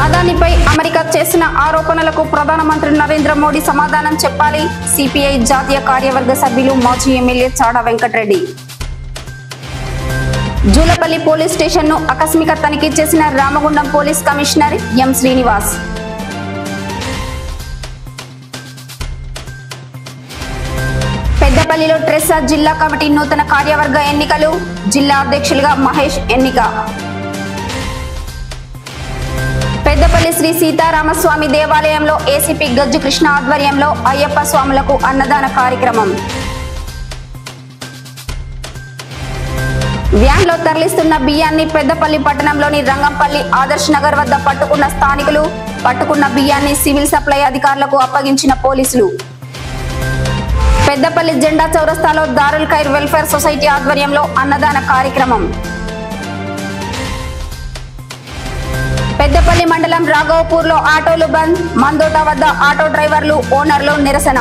అదానిపై America చేసిన ఆరోపణలకు ప్రధానమంత్రి నరేంద్ర మోడీ సమాధానం చెప్పాలి. సిపిఐ జాతీయ కార్యవర్గ సభ్యులు మాజీ MLA Chada Venkatareddy. Julapalli police station ను ఆకస్మిక తనిఖీ చేసిన Ramagundam police commissioner M Srinivas. పెద్దపల్లిలో ట్రెస్సా జిల్లా కమిటీ నూతన కార్యవర్గ ఎన్నికలు. జిల్లా అధ్యక్షులుగా మహేష్ ఎన్నిక. పెద్దపల్లి శ్రీ సీతారామస్వామి దేవాలయంలో ఏసీపీ గజ్జు కృష్ణ ఆధ్వర్యంలో అయ్యప్ప స్వాములకు అన్నదాన కార్యక్రమం. వ్యాన్లో తరలిస్తున్న బియ్యాన్ని పెద్దపల్లి పట్టణంలోని రంగంపల్లి ఆదర్శ్ నగర్ వద్ద పట్టుకున్న స్థానికులు. పట్టుకున్న బియ్యాన్ని సివిల్ సప్లై అధికారులకు అప్పగించిన పోలీసులు. పెద్దపల్లి జెండా చౌరస్తాలో దారుల్ ఖైర్ వెల్ఫేర్ సొసైటీ ఆధ్వర్యంలో అన్నదాన కార్యక్రమం. పెద్దపల్లి మండలం రాఘవపూర్లో ఆటోలు బంద్. మందోట వద్ద ఆటో డ్రైవర్లు ఓనర్లు నిరసన.